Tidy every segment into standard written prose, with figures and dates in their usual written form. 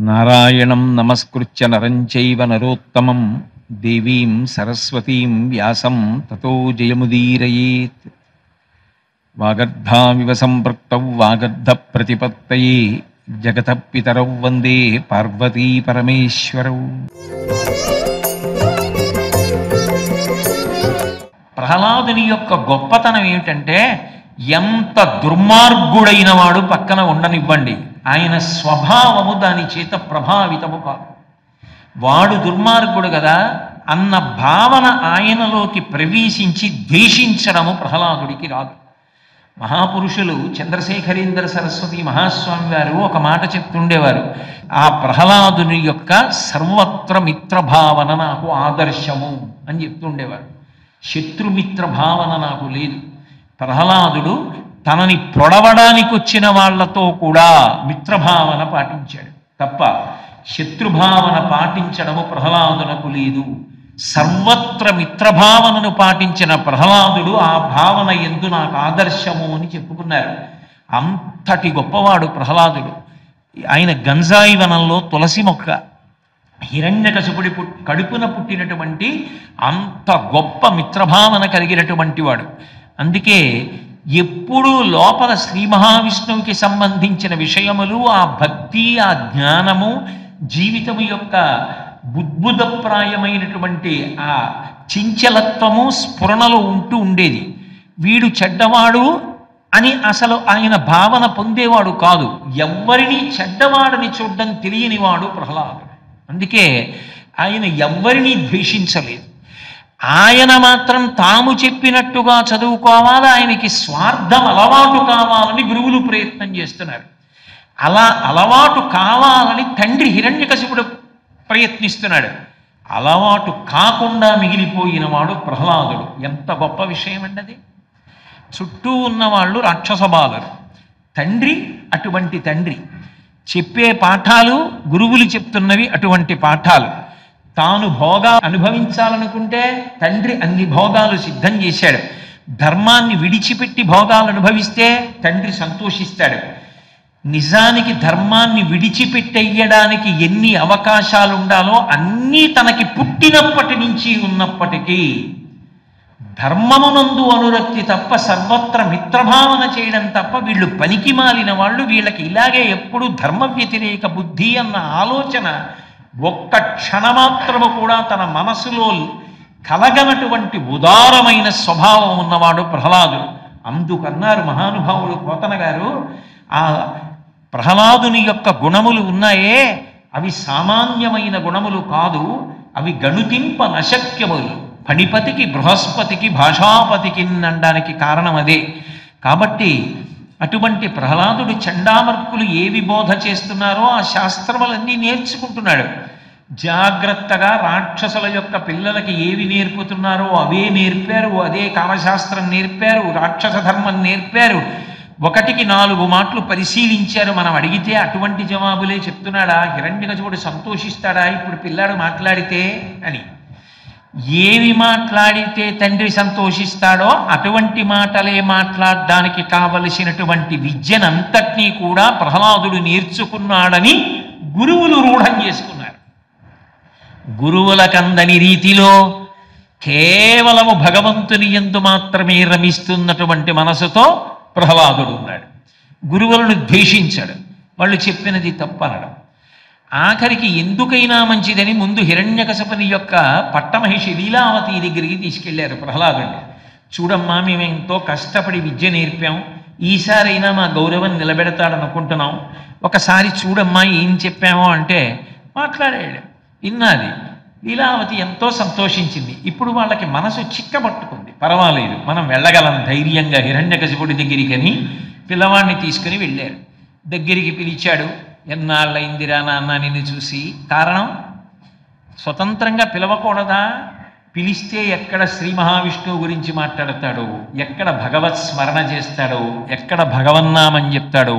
నారాయణం నమస్కృత్య నరం చైవ నరోత్తమం దేవీం సరస్వతీం వ్యాసం తతో జయముదీరయేత్. వాగర్ధామివ సంపృక్తౌ వాగర్ధ ప్రతిపత్తయే జగతః పితరౌ వందే పార్వతీ పరమేశ్వరౌ. ప్రహ్లాదుని యొక్క గొప్పతనం ఏమిటంటే, ఎంత దుర్మార్గుడైన వాడు పక్కన ఉండనివ్వండి, ఆయన స్వభావము దాని చేత ప్రభావితము కాదు. వాడు దుర్మార్గుడు కదా అన్న భావన ఆయనలోకి ప్రవేశించి ద్వేషించడము ప్రహ్లాదుడికి రాదు. మహాపురుషులు చంద్రశేఖరేంద్ర సరస్వతి మహాస్వామి వారు ఒక మాట చెప్తుండేవారు, ఆ ప్రహ్లాదుని యొక్క సర్వత్ర మిత్రభావన నాకు ఆదర్శము అని చెప్తుండేవారు. శత్రుమిత్ర భావన నాకు లేదు. ప్రహ్లాదుడు తనని పొడవడానికి వచ్చిన వాళ్లతో కూడా మిత్రభావన పాటించాడు తప్ప శత్రుభావన పాటించడము ప్రహ్లాదునకు లేదు. సర్వత్ర మిత్రభావనను పాటించిన ప్రహ్లాదుడు ఆ భావన యందు నాకు ఆదర్శము అని చెప్పుకున్నారు. అంతటి గొప్పవాడు ప్రహ్లాదుడు. ఆయన గంజాయి వనంలో తులసి మొక్క, హిరణ్యకశిపుడి కడుపున పుట్టినటువంటి అంత గొప్ప మిత్రభావన కలిగినటువంటి వాడు. అందుకే ఎప్పుడూ లోపల శ్రీ మహావిష్ణువుకి సంబంధించిన విషయములు, ఆ భక్తి, ఆ జ్ఞానము, జీవితము యొక్క బుద్భుతప్రాయమైనటువంటి ఆ చించలత్వము స్ఫురణలో ఉంటూ ఉండేది. వీడు చెడ్డవాడు అని అసలు ఆయన భావన పొందేవాడు కాదు. ఎవ్వరినీ చెడ్డవాడని చూడడం తెలియనివాడు ప్రహ్లాదుడు. అందుకే ఆయన ఎవ్వరినీ ద్వేషించలేదు. ఆయన మాత్రం తాము చెప్పినట్టుగా చదువుకోవాలి, ఆయనకి స్వార్థం అలవాటు కావాలని గురువులు ప్రయత్నం చేస్తున్నారు. అలా అలవాటు కావాలని తండ్రి హిరణ్యకశిపుడు ప్రయత్నిస్తున్నాడు. అలవాటు కాకుండా మిగిలిపోయిన వాడు ప్రహ్లాదుడు. ఎంత గొప్ప విషయం అండి అది. చుట్టూ ఉన్నవాళ్ళు రాక్షస బాలురు, తండ్రి అటువంటి తండ్రి, చెప్పే పాఠాలు గురువులు చెప్తున్నవి అటువంటి పాఠాలు. తాను భోగాలు అనుభవించాలనుకుంటే తండ్రి అన్ని భోగాలు సిద్ధం చేశాడు. ధర్మాన్ని విడిచిపెట్టి భోగాలు అనుభవిస్తే తండ్రి సంతోషిస్తాడు. నిజానికి ధర్మాన్ని విడిచిపెట్టేయడానికి ఎన్ని అవకాశాలు ఉండాలో అన్నీ తనకి పుట్టినప్పటి నుంచి ఉన్నప్పటికీ ధర్మమునందు అనురక్తి తప్ప సర్వత్ర మిత్రభావన చేయడం తప్ప వీళ్ళు పనికి మాలిన వాళ్ళు, వీళ్ళకి ఇలాగే ఎప్పుడు ధర్మ వ్యతిరేక బుద్ధి అన్న ఆలోచన ఒక్క క్షణమాత్రము కూడా తన మనసులో కలగనటువంటి ఉదారమైన స్వభావం ఉన్నవాడు ప్రహ్లాదుడు. అందుకన్నారు మహానుభావుడు పోతన గారు, ఆ ప్రహ్లాదుని యొక్క గుణములు ఉన్నాయే అవి సామాన్యమైన గుణములు కాదు, అవి గణుతింప నశక్యములు. ఫణిపతికి బృహస్పతికి భాషాపతికి అనడానికి కారణం అదే. కాబట్టి అటువంటి ప్రహ్లాదుడు చండామర్కులు ఏవి బోధ చేస్తున్నారో ఆ శాస్త్రములన్నీ నేర్చుకుంటున్నాడు. జాగ్రత్తగా రాక్షసుల యొక్క పిల్లలకి ఏవి నేర్పుతున్నారో అవే నేర్పారు, అదే కామశాస్త్రం నేర్పారు, రాక్షస ధర్మం నేర్పారు. 1కి 4 మాటలు పరిశీలించారు. మనం అడిగితే అటువంటి జవాబులే చెప్తున్నాడా? హిరణ్యకశిపుడు సంతోషిస్తాడా ఇప్పుడు పిల్లాడు మాట్లాడితే అని? ఏవి మాట్లాడితే తండ్రి సంతోషిస్తాడో అటువంటి మాటలే మాట్లాడడానికి కావలసినటువంటి విద్యనంతటినీ కూడా ప్రహ్లాదుడు నేర్చుకున్నాడని గురువులు రూఢం చేసుకున్నారు. గురువులకందని రీతిలో కేవలము భగవంతుని యందు మాత్రమే రమిస్తున్నటువంటి మనసుతో ప్రహ్లాదుడు ఉన్నాడు. గురువులను ద్వేషించాడు, వాళ్ళు చెప్పినది తప్పనడం. ఆఖరికి ఎందుకైనా మంచిదని ముందు హిరణ్యకశపుని యొక్క పట్టమహిషి లీలావతి దగ్గరికి తీసుకెళ్లారు ప్రహ్లాదుడిని. చూడమ్మా, మేము ఎంతో కష్టపడి విద్య నేర్పాం, ఈసారైనా మా గౌరవం నిలబెడతాడనుకుంటున్నాం, ఒకసారి చూడమ్మా ఏం చెప్పామో అంటే మాట్లాడాడు. విన్నది లీలావతి, ఎంతో సంతోషించింది. ఇప్పుడు వాళ్ళకి మనసు చిక్కబట్టుకుంది. పర్వాలేదు, మనం వెళ్ళగలం ధైర్యంగా హిరణ్యకశిపుడి దగ్గరికి అని పిల్లవాడిని తీసుకుని వెళ్ళారు. దగ్గరికి పిలిచాడు. ఎన్నాళ్ళైందిరా నాన్న నిన్ను చూసి. కారణం, స్వతంత్రంగా పిలవకూడదా? పిలిస్తే ఎక్కడ శ్రీ మహావిష్ణువు గురించి మాట్లాడతాడో, ఎక్కడ భగవత్ స్మరణ చేస్తాడో, ఎక్కడ భగవన్నామని చెప్తాడో.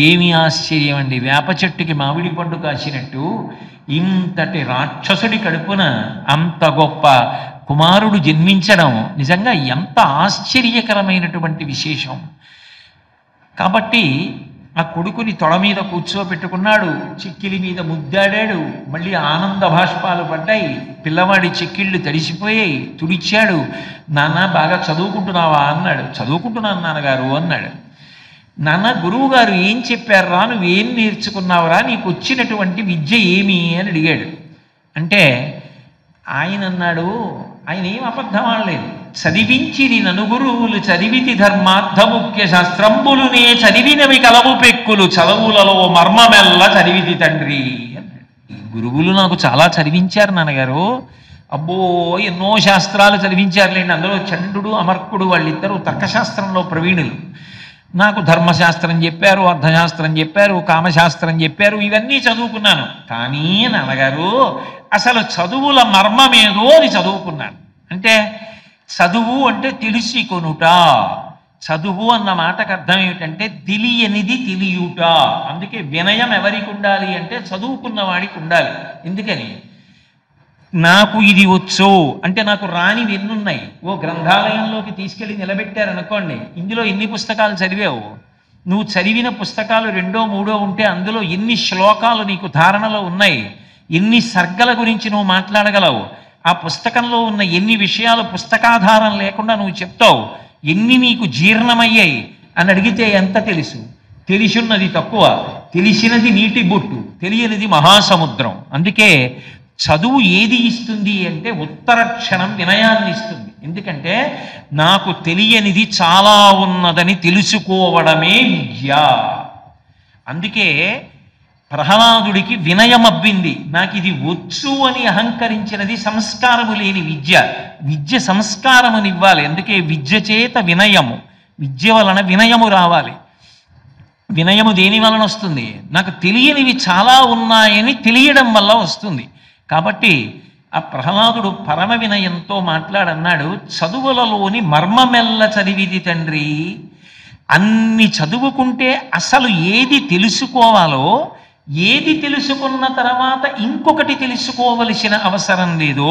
ఏమి ఆశ్చర్యం అండి, వేప చెట్టుకి మామిడి పండు కాసినట్టు ఇంతటి రాక్షసుడి కడుపున అంత గొప్ప కుమారుడు జన్మించడం నిజంగా ఎంత ఆశ్చర్యకరమైనటువంటి విశేషం. కాబట్టి ఆ కొడుకుని తొడ మీద కూర్చోబెట్టుకున్నాడు, చిక్కిలి మీద ముద్దాడాడు, మళ్ళీ ఆనంద భాష్పాలు పడ్డాయి, పిల్లవాడి చిక్కిళ్ళు తడిసిపోయాయి, తుడిచాడు. నాన్న బాగా చదువుకుంటున్నావా అన్నాడు. చదువుకుంటున్నాను నాన్నగారు అన్నాడు. నాన్న గురువు గారు ఏం చెప్పారా, నువ్వేం నేర్చుకున్నావురా, నీకు వచ్చినటువంటి విద్య ఏమి అని అడిగాడు. అంటే ఆయన అన్నాడు, ఆయన ఏం అబద్ధం ఆడలేదు. చదివించిరి నను గురువులు చదివితి ధర్మార్థముఖ్య శాస్త్రంబులునే చదివినవి కలవు పెక్కులు చదువులలో మర్మమెల్ల చదివితి తండ్రి అన్నాడు. ఈ గురువులు నాకు చాలా చదివించారు నాన్నగారు. అబ్బో ఎన్నో శాస్త్రాలు చదివించారులేండి. అందులో చండుడు అమర్కుడు వాళ్ళిద్దరూ తర్కశాస్త్రంలో ప్రవీణులు. నాకు ధర్మశాస్త్రం చెప్పారు, అర్థశాస్త్రం చెప్పారు, కామశాస్త్రం చెప్పారు, ఇవన్నీ చదువుకున్నాను. కానీ నాన్నగారు అసలు చదువుల మర్మమేదో అది చదువుకున్నాను. అంటే చదువు అంటే తెలిసి కొనుట. చదువు అన్న మాటకు అర్థం ఏమిటంటే తెలియనిది తెలియుట. అందుకే వినయం ఎవరికి ఉండాలి అంటే చదువుకున్న వాడికి ఉండాలి. ఎందుకని, నాకు ఇది వచ్చు అంటే నాకు రానివి ఎన్నున్నాయి. ఓ గ్రంథాలయంలోకి తీసుకెళ్ళి నిలబెట్టారనుకోండి, ఇందులో ఎన్ని పుస్తకాలు చదివావు, నువ్వు చదివిన పుస్తకాలు 2, 3 ఉంటే అందులో ఎన్ని శ్లోకాలు నీకు ధారణలో ఉన్నాయి, ఎన్ని సర్గల గురించి నువ్వు మాట్లాడగలవు, ఆ పుస్తకంలో ఉన్న ఎన్ని విషయాలు పుస్తకాధారం లేకుండా నువ్వు చెప్తావు, ఎన్ని నీకు జీర్ణమయ్యాయి అని అడిగితే ఎంత తెలుసు. తెలిసిన్నది తక్కువ, తెలిసినది నీటి బొట్టు, తెలియనిది మహాసముద్రం. అందుకే చదువు ఏది ఇస్తుంది అంటే ఉత్తర క్షణం వినయాన్ని ఇస్తుంది. ఎందుకంటే నాకు తెలియనిది చాలా ఉన్నదని తెలుసుకోవడమే విద్య. అందుకే ప్రహ్లాదుడికి వినయం అబ్బింది. నాకు ఇది వచ్చు అని అహంకరించినది సంస్కారము లేని విద్య. విద్య సంస్కారమునివ్వాలి. అందుకే విద్య చేత వినయము, విద్య వలన వినయము రావాలి. వినయము దేని వలన వస్తుంది? నాకు తెలియనివి చాలా ఉన్నాయని తెలియడం వల్ల వస్తుంది. కాబట్టి ఆ ప్రహ్లాదుడు పరమ వినయంతో మాట్లాడన్నాడు, చదువులలోని మర్మమెల్ల చదివిది తండ్రి. అన్ని చదువుకుంటే అసలు ఏది తెలుసుకోవాలో, ఏది తెలుసుకున్న తర్వాత ఇంకొకటి తెలుసుకోవలసిన అవసరం లేదో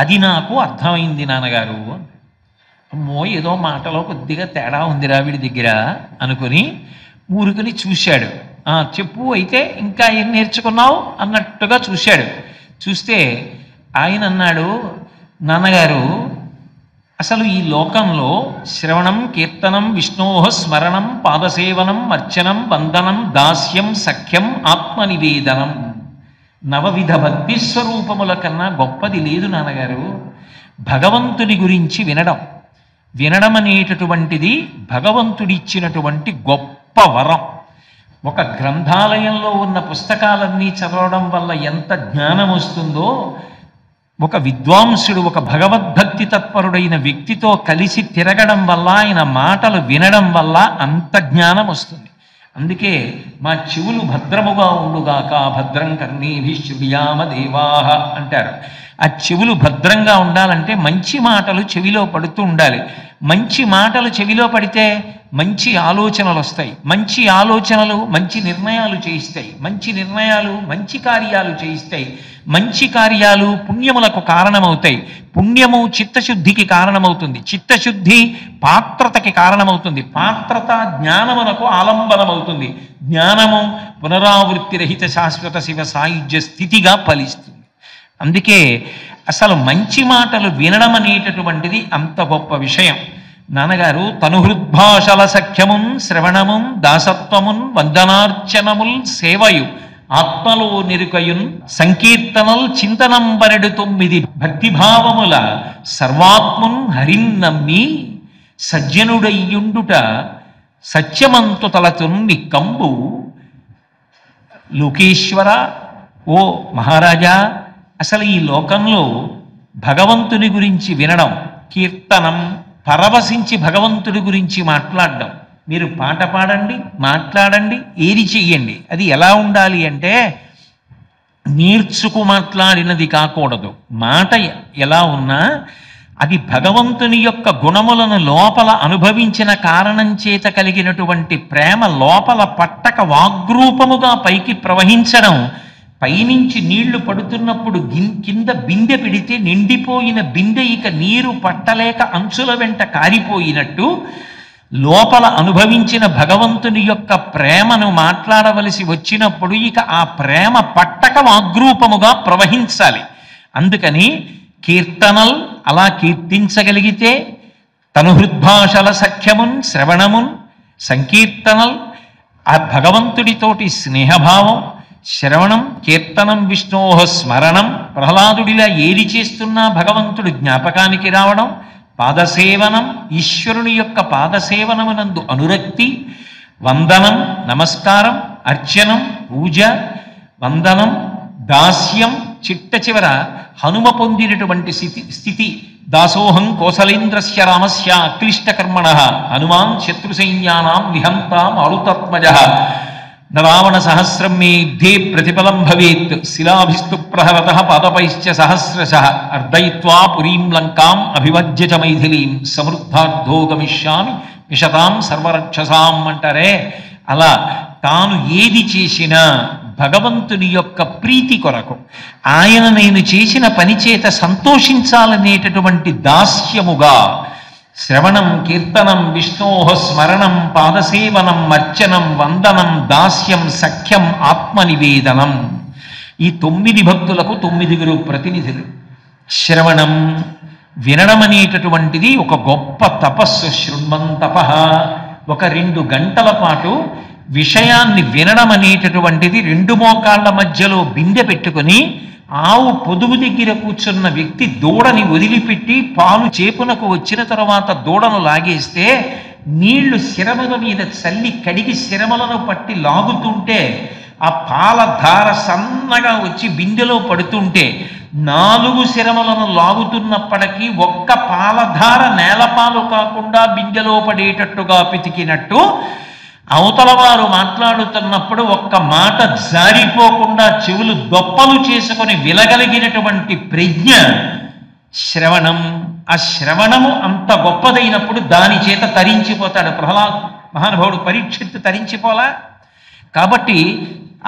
అది నాకు అర్థమైంది నాన్నగారు. అమ్మో ఏదో మాటలో కొద్దిగా తేడా ఉందిరా వీడి దగ్గర అనుకుని ఊరుకుని చూశాడు. చెప్పు అయితే ఇంకా ఏం నేర్చుకున్నావు అన్నట్టుగా చూశాడు. చూస్తే ఆయన అన్నాడు, నాన్నగారు అసలు ఈ లోకంలో శ్రవణం, కీర్తనం, విష్ణోహ స్మరణం, పాదసేవనం, అర్చనం, వందనం, దాస్యం, సఖ్యం, ఆత్మనివేదనం, నవవిధ భక్తి స్వరూపముల కన్నా గొప్పది లేదు నాన్నగారు. భగవంతుని గురించి వినడం, వినడం అనేటటువంటిది భగవంతుడిచ్చినటువంటి గొప్ప వరం. ఒక గ్రంథాలయంలో ఉన్న పుస్తకాలన్నీ చదవడం వల్ల ఎంత జ్ఞానం వస్తుందో, ఒక విద్వాంసుడు, ఒక భగవద్భక్తి తత్పరుడైన వ్యక్తితో కలిసి తిరగడం వల్ల, ఆయన మాటలు వినడం వల్ల అంత జ్ఞానం వస్తుంది. అందుకే మా చెవులు భద్రముగా ఉండుగాక, భద్రం కర్ణీభి శృణుయామ దేవాః అంటారు. ఆ చెవులు భద్రంగా ఉండాలంటే మంచి మాటలు చెవిలో పడుతూ ఉండాలి. మంచి మాటలు చెవిలో పడితే మంచి ఆలోచనలు వస్తాయి. మంచి ఆలోచనలు మంచి నిర్ణయాలు చేయిస్తాయి. మంచి నిర్ణయాలు మంచి కార్యాలు చేయిస్తాయి. మంచి కార్యాలు పుణ్యములకు కారణమవుతాయి. పుణ్యము చిత్తశుద్ధికి కారణమవుతుంది. చిత్తశుద్ధి పాత్రతకి కారణమవుతుంది. పాత్రత జ్ఞానమునకు ఆలంబనమవుతుంది. జ్ఞానము పునరావృత్తి రహిత శాశ్వత శివ సాయుధ్య స్థితిగా ఫలిస్తుంది. అందుకే అసలు మంచి మాటలు వినడం అనేటటువంటిది అంత గొప్ప విషయం. నాన్నగారు తనుహృద్భాషల సఖ్యమున్, శ్రవణమున్, దాసత్వమున్, వందనార్చనముల్, సేవయు, ఆత్మలో నిరుకయున్, సంకీర్తనల్, చింతనం 9 భక్తిభావముల, సర్వాత్మున్ హరిన్నమ్మి, సజ్జనుడయ్యుండుట సత్యమంతు తలతున్ నిక్కంబు. లోకేశ్వర, ఓ మహారాజా, అసలు ఈ లోకంలో భగవంతుని గురించి వినడం, కీర్తనం, పరవశించి భగవంతుడి గురించి మాట్లాడడం. మీరు పాట పాడండి, మాట్లాడండి, ఏది చెయ్యండి, అది ఎలా ఉండాలి అంటే నేర్చుకు మాట్లాడినది కాకూడదు. మాట ఎలా ఉన్నా అది భగవంతుని యొక్క గుణములను లోపల అనుభవించిన కారణం చేత కలిగినటువంటి ప్రేమ లోపల పట్టక వాగ్రూపముగా పైకి ప్రవహించడం. పైనుంచి నీళ్లు పడుతున్నప్పుడు కింద బిందె పెడితే నిండిపోయిన బిందె ఇక నీరు పట్టలేక అంచుల వెంట కారిపోయినట్టు లోపల అనుభవించిన భగవంతుని యొక్క ప్రేమను మాట్లాడవలసి వచ్చినప్పుడు ఇక ఆ ప్రేమ పట్టక వాగ్రూపముగా ప్రవహించాలి. అందుకని కీర్తనల్ అలా కీర్తించగలిగితే తను హృద్భాషల సఖ్యమున్ శ్రవణమున్ సంకీర్తనల్ ఆ భగవంతుడితోటి స్నేహభావం, శ్రవణం కీర్తనం విష్ణోహ స్మరణం, ప్రహ్లాదుడిలా ఏది చేస్తున్నా భగవంతుడు జ్ఞాపకానికి రావడం, పాదసేవనం ఈశ్వరుని యొక్క పాదసేవనమునందు అనురక్తి, వందనం నమస్కారం, అర్చనం పూజ, వందనం దాస్యం, చిట్ట చివర హనుమ పొందినటువంటి స్థితి దాసోహం కోసలేంద్రస్య రామస్య అక్లిష్టకర్మణ హనుమాన్ శత్రుసైన్యానాం నిహంత మారుతాత్మజ రావణ సహస్రం మే యుద్ధే ప్రతిఫలం భవేత్ శిలాభిస్తు ప్రహరత పాదపైశ్చ సహస్రశ అర్దయిత్వా పురీం లంకాం అభివజ్య చ మైథిలీం సమృద్ధార్థో గమిష్యామి విశతాం సర్వరక్షసాం అంటారే. అలా తాను ఏది చేసినా భగవంతుని యొక్క ప్రీతి కొరకు, ఆయన నేను చేసిన పని చేత సంతోషించాలనేటటువంటి దాస్యముగా శ్రవణం కీర్తనం విష్ణోహ స్మరణం పాదసేవనం అర్చనం వందనం దాస్యం సఖ్యం ఆత్మనివేదనం. ఈ 9 భక్తులకు 9 ప్రతినిధులు. శ్రవణం వినడం అనేటటువంటిది ఒక గొప్ప తపస్సు. శృణ్వం తపః, ఒక 2 గంటల పాటు విషయాన్ని వినడం అనేటటువంటిది 2 మోకాళ్ళ మధ్యలో బిందె పెట్టుకుని ఆవు పొదుగు దగ్గర కూర్చున్న వ్యక్తి దూడని వదిలిపెట్టి పాలు చేపునకు వచ్చిన తర్వాత దూడను లాగేస్తే నీళ్లు శిరముల మీద చల్లి కడిగి శిరములను పట్టి లాగుతుంటే ఆ పాల ధార సన్నగా వచ్చి బిందెలో పడుతుంటే 4 శిరములను లాగుతున్నప్పటికీ ఒక్క పాలధార నేలపాలు కాకుండా బిందెలో పడేటట్టుగా పితికినట్టు అవతల వారు మాట్లాడుతున్నప్పుడు ఒక్క మాట జారిపోకుండా చెవులు దొప్పలు చేసుకొని వినగలిగినటువంటి ప్రజ్ఞ శ్రవణం. ఆ శ్రవణము అంత గొప్పదైనప్పుడు దాని చేత తరించిపోతాడు ప్రహ్లాద్ మహానుభావుడు. పరీక్షిత్తు తరించిపోలా. కాబట్టి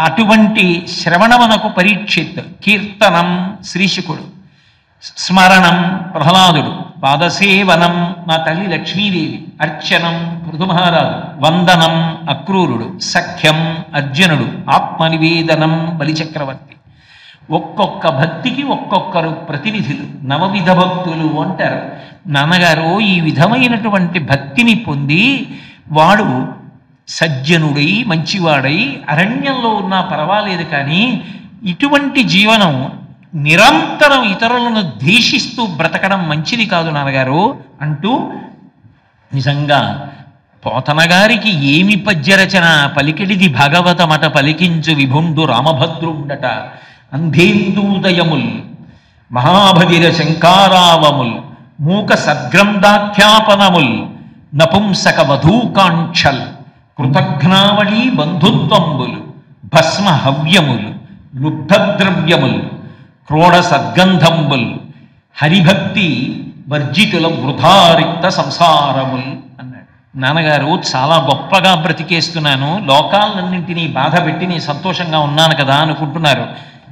అటువంటి శ్రవణమునకు పరీక్షిత్, కీర్తనం శ్రీశుకుడు, స్మరణం ప్రహ్లాదుడు, పాదసేవనం నా తల్లి లక్ష్మీదేవి, అర్చనం పృథుమహారాజు, వందనం అక్రూరుడు, సఖ్యం అర్జునుడు, ఆత్మనివేదనం బలిచక్రవర్తి. ఒక్కొక్క భక్తికి ఒక్కొక్కరు ప్రతినిధులు, 9 భక్తులు అంటారు. నాన్నగారు ఈ విధమైనటువంటి భక్తిని పొంది వాడు సజ్జనుడై మంచివాడై అరణ్యంలో ఉన్నా పర్వాలేదు, కానీ ఇటువంటి జీవనం నిరంతరం ఇతరులను ద్వేషిస్తూ బ్రతకడం మంచిది కాదు నాన్నగారు అంటూ, నిజంగా పోతన గారికి ఏమి పద్యరచన పలికిడిది భాగవతమట పలికించు విభుండు రామభద్రుండట. అంధేందూదయముల్ మహాభగిర శంకారావముల్ మూక సద్గ్రంథాఖ్యాపనముల్ నపుంసక వధూకాంక్షల్ కృతఘ్నావళీ బంధుత్వంబులు భస్మ హవ్యములు లుబ్ధద్రవ్యముల్ క్రోడ సద్గంధంబుల్ హరిభక్తి వర్జితుల వృధారిక్త సంసారముల్ అన్నాడు. నాన్నగారు చాలా గొప్పగా బ్రతికేస్తున్నాను, లోకాలన్నింటినీ బాధ పెట్టి నేను సంతోషంగా ఉన్నాను కదా అనుకుంటున్నారు,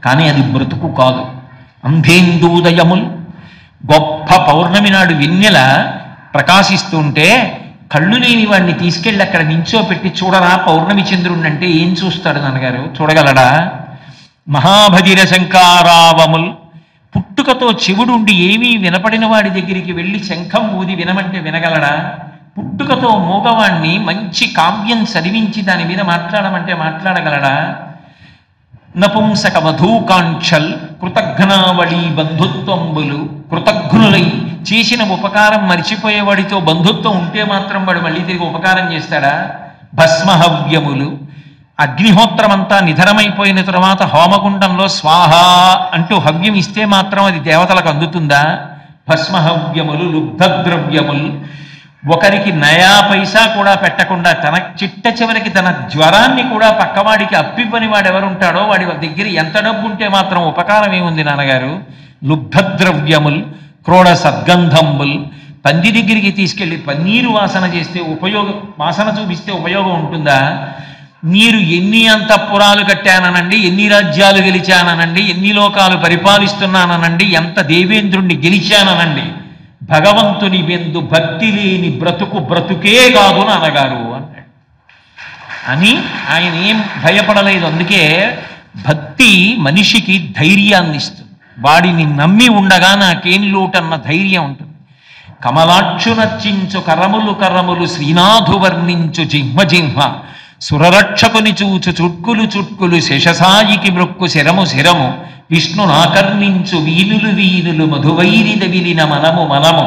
కానీ అది బ్రతుకు కాదు. అంధేందూదయముల్, గొప్ప పౌర్ణమి నాడు వెన్నెల ప్రకాశిస్తుంటే కళ్ళు లేని వాడిని తీసుకెళ్ళి అక్కడ నించోపెట్టి చూడరా పౌర్ణమి చంద్రుణ్ణి అంటే ఏం చూస్తాడు నాన్నగారు? చూడగలడా? మహాభగిర శంకారావముల్, పుట్టుకతో చెవుడుండి ఏమీ వినపడిన వాడి దగ్గరికి వెళ్ళి శంఖం ఊది వినమంటే వినగలడా? పుట్టుకతో మూగవాణ్ణి మంచి కావ్యం చదివించి దాని మీద మాట్లాడమంటే మాట్లాడగలడా? నపుంసక వధూకాంక్షల్ కృతఘ్నావళీ బంధుత్వంబులు, కృతఘ్నులై చేసిన ఉపకారం మరిచిపోయేవాడితో బంధుత్వం ఉంటే మాత్రం వాడు మళ్ళీ తిరిగి ఉపకారం చేస్తాడా? భస్మహవ్యములు, అగ్నిహోత్రమంతా నిధనమైపోయిన తర్వాత హోమగుండంలో స్వాహ అంటూ హవ్యం ఇస్తే మాత్రం అది దేవతలకు అందుతుందా? భస్మహవ్యములు లుబ్ధద్రవ్యములు, ఒకరికి నయా పైసా కూడా పెట్టకుండా తన చిట్ట చివరికి తన జ్వరాన్ని కూడా పక్కవాడికి అప్పివ్వని వాడు ఎవరుంటాడో వాడి దగ్గర ఎంత డబ్బు ఉంటే మాత్రం ఉపకారం ఏముంది నాన్నగారు? లుబ్ధద్రవ్యముల్ క్రోడ సద్గంధంబుల్, పంది దగ్గరికి తీసుకెళ్ళి పన్నీరు వాసన చేస్తే వాసన చూపిస్తే ఉపయోగం ఉంటుందా? మీరు ఎన్ని అంతఃపురాలు కట్టాననండి, ఎన్ని రాజ్యాలు గెలిచాననండి, ఎన్ని లోకాలు పరిపాలిస్తున్నాననండి, ఎంత దేవేంద్రుణ్ణి గెలిచాననండి, భగవంతుని వెందు భక్తి లేని బ్రతుకు బ్రతుకే కాదు నాన్నగారు అన్నాడు. అని ఆయన ఏం భయపడలేదు. అందుకే భక్తి మనిషికి ధైర్యాన్ని ఇస్తుంది. వాడిని నమ్మి ఉండగా నాకేం లోటన్న ధైర్యం ఉంటుంది. కమలాక్షునర్చించు కరములు కరములు శ్రీనాథు వర్ణించు జిహ్మ జిహ్మ సురరక్షకుని చూచు చుట్కులు చుట్కులు శేషసాయికి మృక్కు శిరము శిరము విష్ణునాకర్ణించు వీనులు వీనులు మధువైరిద విలిన మనము మనము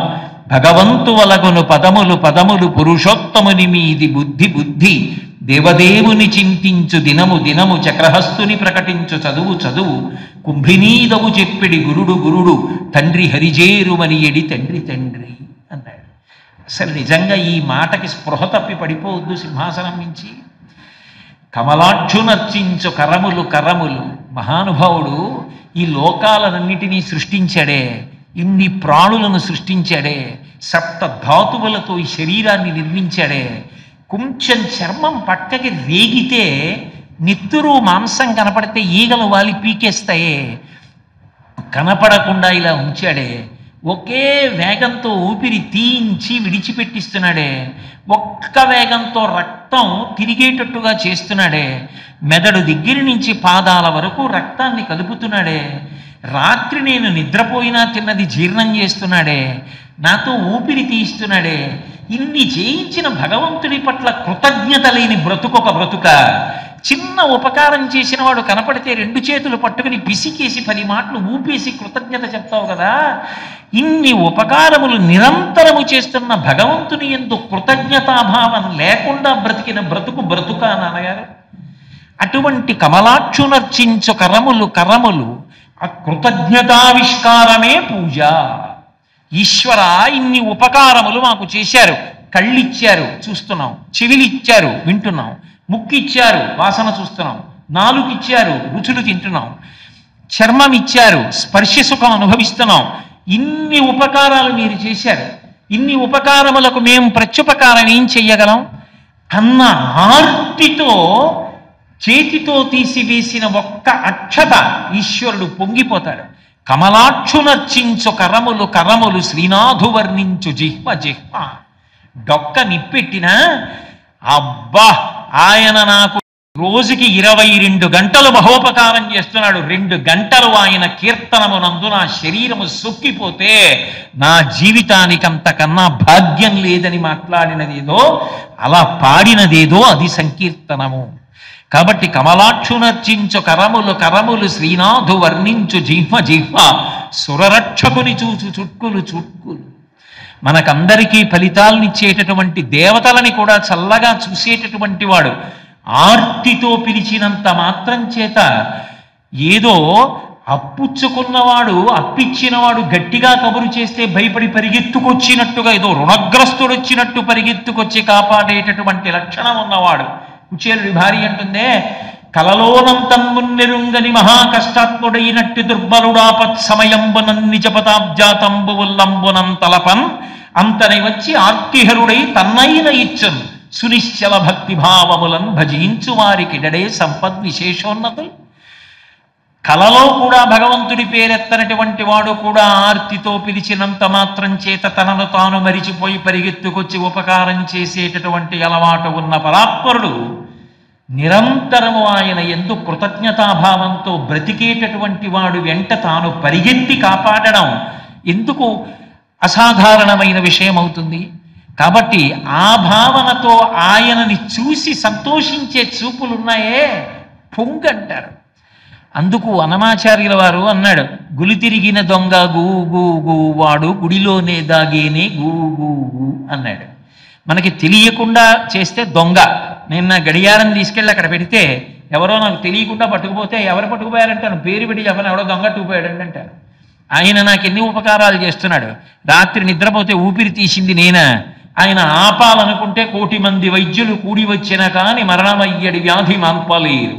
భగవంతు వలగును పదములు పదములు పురుషోత్తముని మీది బుద్ధి బుద్ధి దేవదేవుని చింతించు దినము దినము చక్రహస్తుని ప్రకటించు చదువు చదువు కుంభినీదవు చెప్పిడి గురుడు గురుడు తండ్రి హరిజేరుమని ఎడి తండ్రి తండ్రి అన్నాడు. అసలు నిజంగా ఈ మాటకి స్పృహ తప్పి పడిపోవద్దు సింహాసనం నుంచి. కమలాక్షునర్చించు కరములు కరములు. మహానుభావుడు ఈ లోకాలన్నిటినీ సృష్టించాడే, ఇన్ని ప్రాణులను సృష్టించాడే, సప్త ధాతువులతో ఈ శరీరాన్ని నిర్మించాడే. కొంచెం చర్మం పక్కకి రేగితే నిత్తురు మాంసం కనపడితే ఈగలు వాలి పీకేస్తాయే, కనపడకుండా ఇలా ఉంచాడే. ఒకే వేగంతో ఊపిరి తీయించి విడిచిపెట్టిస్తున్నాడే. ఒక్క వేగంతో రక్తం తిరిగేటట్టుగా చేస్తున్నాడే. మెదడు దగ్గర నుంచి పాదాల వరకు రక్తాన్ని కలుపుతున్నాడే. రాత్రి నేను నిద్రపోయినా తిన్నది జీర్ణం చేస్తున్నాడే. నాతో ఊపిరి తీయిస్తున్నాడే. ఇన్ని చేయించిన భగవంతుడి పట్ల కృతజ్ఞత లేని బ్రతుకొక బ్రతుక. చిన్న ఉపకారం చేసిన వాడు కనపడితే 2 చేతులు పట్టుకుని పిసికేసి 10 మాటలు ఊపేసి కృతజ్ఞత చెప్తావు కదా. ఇన్ని ఉపకారములు నిరంతరము చేస్తున్న భగవంతుని యందు కృతజ్ఞతాభావం లేకుండా బ్రతికిన బ్రతుకు బ్రతుక నాన్నగారు. అటువంటి కమలాక్షునర్చించు కరములు కరములు. ఆ కృతజ్ఞతావిష్కారమే పూజ. ఈశ్వర, ఇన్ని ఉపకారములు మాకు చేశారు. కళ్ళిచ్చారు, చూస్తున్నాం. చెవిలిచ్చారు, వింటున్నాం. ముక్కిచ్చారు, వాసన చూస్తున్నాం. నాలుగిచ్చారు, రుచులు తింటున్నాం. చర్మం ఇచ్చారు, స్పర్శ సుఖం అనుభవిస్తున్నాం. ఇన్ని ఉపకారాలు మీరు చేశారు. ఇన్ని ఉపకారములకు మేము ప్రత్యుపకారం ఏం చెయ్యగలం అన్న ఆర్తితో చేతితో తీసివేసిన ఒక్క అక్షత ఈశ్వరుడు పొంగిపోతాడు. కమలాక్షునర్చించు కరములు కరములు శ్రీనాథు వర్ణించు జిహ్మ జిహ్మ. డొక్క నిప్పెట్టినా అబ్బా, ఆయన నాకు రోజుకి 22 గంటలు మహోపకారం చేస్తున్నాడు. 2 గంటలు ఆయన కీర్తనమునందు నా శరీరము సొక్కిపోతే నా జీవితానికి అంతకన్నా భాగ్యం లేదని మాట్లాడినదేదో, అలా పాడినదేదో అది సంకీర్తనము. కాబట్టి కమలాక్షునర్చించు కరములు కరములు శ్రీనాథు వర్ణించు జిహ్మ జిహ్మ సురరక్షకుని చూచు చుట్కులు చుట్కులు. మనకందరికీ ఫలితాలనిచ్చేటటువంటి దేవతలని కూడా చల్లగా చూసేటటువంటి వాడు. ఆర్తితో పిలిచినంత మాత్రం చేత ఏదో అప్పుచ్చుకున్నవాడు అప్పిచ్చినవాడు గట్టిగా కబురు చేస్తే భయపడి పరిగెత్తుకొచ్చినట్టుగా, ఏదో రుణగ్రస్తుడు వచ్చినట్టు పరిగెత్తుకొచ్చి కాపాడేటటువంటి లక్షణం ఉన్నవాడు. కుచేలుడి భార్య అంటుందే, కలలోనంతన్మున్నెరుంగని మహాకష్టాత్ముడైనట్టు దుర్బలుడాపత్ సమయంబునన్ నిజపతాబ్జాతంబువుల్లంబునం తలపన్ అంతని వచ్చి ఆర్తిహరుడై తన్నైన ఇచ్చన్ సునిశ్చల భక్తి భావములను భజించు వారికిడడే సంపద్విశేషోన్నతులు. కలలో కూడా భగవంతుడి పేరెత్తనటువంటి వాడు కూడా ఆర్తితో పిలిచినంత మాత్రం చేత తనను తాను మరిచిపోయి పరిగెత్తుకొచ్చి ఉపకారం చేసేటటువంటి అలవాటు ఉన్న పరాత్పరుడు నిరంతరము ఆయన యందు కృతజ్ఞతాభావంతో బ్రతికేటటువంటి వాడు వెంట తాను పరిగెత్తి కాపాడడం ఎందుకు అసాధారణమైన విషయం అవుతుంది. కాబట్టి ఆ భావనతో ఆయనని చూసి సంతోషించే చూపులున్నాయే పొంగంటారు. అందుకు అన్నమాచార్యుల వారు అన్నాడు, గులి తిరిగిన దొంగ గూ గూ గూ వాడు గుడిలోనే దాగేనే గూ గూ గూ అన్నాడు. మనకి తెలియకుండా చేస్తే దొంగ. నేను నా గడియారం తీసుకెళ్ళి అక్కడ పెడితే ఎవరో నాకు తెలియకుండా పట్టుకుపోతే ఎవరు పట్టుకుపోయారంటాను, పేరు పెట్టి చెప్పని ఎవడో దొంగ పట్టుకుపోయాడండి అంటారు. ఆయన నాకు ఎన్ని ఉపకారాలు చేస్తున్నాడు. రాత్రి నిద్రపోతే ఊపిరి తీసింది నేనా? ఆయన ఆపాలనుకుంటే 1,000,000 మంది వైద్యులు కూడి వచ్చినా కానీ మరణమయ్యడి వ్యాధి మాన్పలేరు.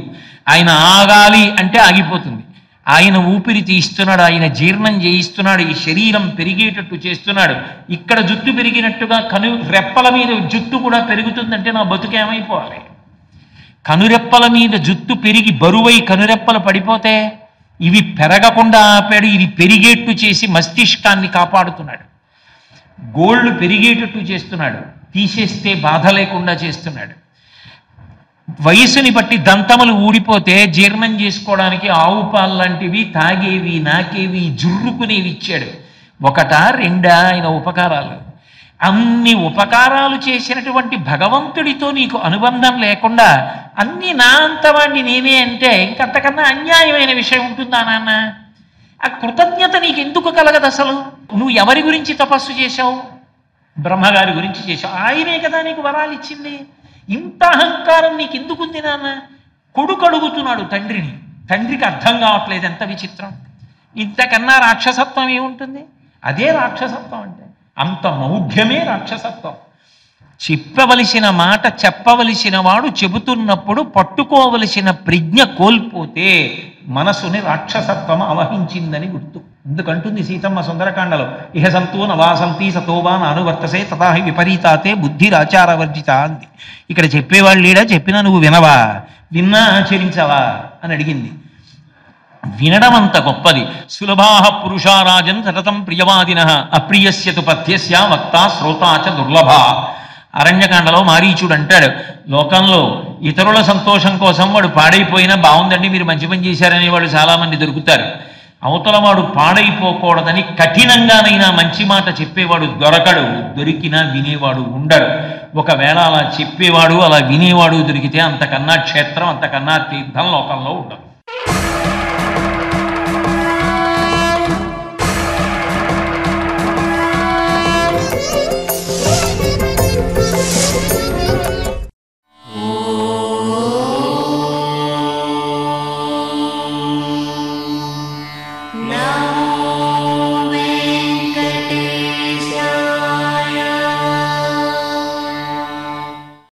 ఆయన ఆగాలి అంటే ఆగిపోతుంది. ఆయన ఊపిరి తీస్తున్నాడు, ఆయన జీర్ణం చేయిస్తున్నాడు, ఈ శరీరం పెరిగేటట్టు చేస్తున్నాడు. ఇక్కడ జుట్టు పెరిగినట్టుగా రెప్పల మీద జుట్టు కూడా పెరుగుతుందంటే నా బతుకేమైపోవాలి? కనురెప్పల మీద జుట్టు పెరిగి బరువై కనురెప్పలు పడిపోతే ఇవి పెరగకుండా ఆపాడు, ఇది పెరిగేట్టు చేసి మస్తిష్కాన్ని కాపాడుతున్నాడు. గోళ్ళు పెరిగేటట్టు చేస్తున్నాడు, తీసేస్తే బాధ లేకుండా చేస్తున్నాడు. వయసుని బట్టి దంతములు ఊడిపోతే జీర్ణం చేసుకోవడానికి ఆవు పాలు లాంటివి తాగేవి, నాకేవి, జుర్రుకునేవి ఇచ్చాడు. ఒకటా రెండా ఆయన ఉపకారాలు? అన్ని ఉపకారాలు చేసినటువంటి భగవంతుడితో నీకు అనుబంధం లేకుండా అన్ని నా అంతవాణ్ణి నేనే అంటే ఇంకంతకన్నా అన్యాయమైన విషయం ఉంటుందా నాన్న? ఆ కృతజ్ఞత నీకు ఎందుకు కలగదు అసలు? నువ్వు ఎవరి గురించి తపస్సు చేశావు? బ్రహ్మగారి గురించి చేశావు. ఆయనే కదా నీకు వరాలు ఇచ్చింది. ఇంత అహంకారం నీకు ఎందుకుంది నాన్న? కొడుకు అడుగుతున్నాడు తండ్రిని, తండ్రికి అర్థం కావట్లేదు. ఎంత విచిత్రం! ఇంతకన్నా రాక్షసత్వం ఏముంటుంది? అదే రాక్షసత్వం అంటే. అంత మౌఢ్యమే రాక్షసత్వం. చెప్పవలసిన మాట చెప్పవలసిన వాడు చెబుతున్నప్పుడు పట్టుకోవలసిన ప్రజ్ఞ కోల్పోతే మనసుని రాక్షసత్వం అవహించిందని గుర్తు. ఎందుకంటుంది సీతమ్మ సుందరకాండలో, ఇహ సంతో నవాసంతి సతోవా అనువర్తసే తథాహి విపరీతాతే బుద్ధిరాచారవర్జిత అంది. ఇక్కడ చెప్పేవాళ్ళు లేడా? చెప్పినా నువ్వు వినవా? విన్నా ఆచరించవా అని అడిగింది. వినడం అంత గొప్పది. సులభాః పురుషా రాజన్ సతతం ప్రియవాదినః అప్రియస్యతు పథ్యస్య వక్త శ్రోతాచ దుర్లభ. అరణ్యకాండలో మారీచుడు అంటాడు, లోకంలో ఇతరుల సంతోషం కోసం వాడు పాడైపోయినా బాగుందండి మీరు మంచి పని చేశారనే వాళ్ళు చాలామంది దొరుకుతారు. అవతల వాడు పాడైపోకూడదని కఠినంగానైనా మంచి మాట చెప్పేవాడు దొరకడు, దొరికినా వినేవాడు ఉండడు. ఒకవేళ అలా చెప్పేవాడు అలా వినేవాడు దొరికితే అంతకన్నా క్షేత్రం, అంతకన్నా తీర్థం లోకంలో ఉండదు.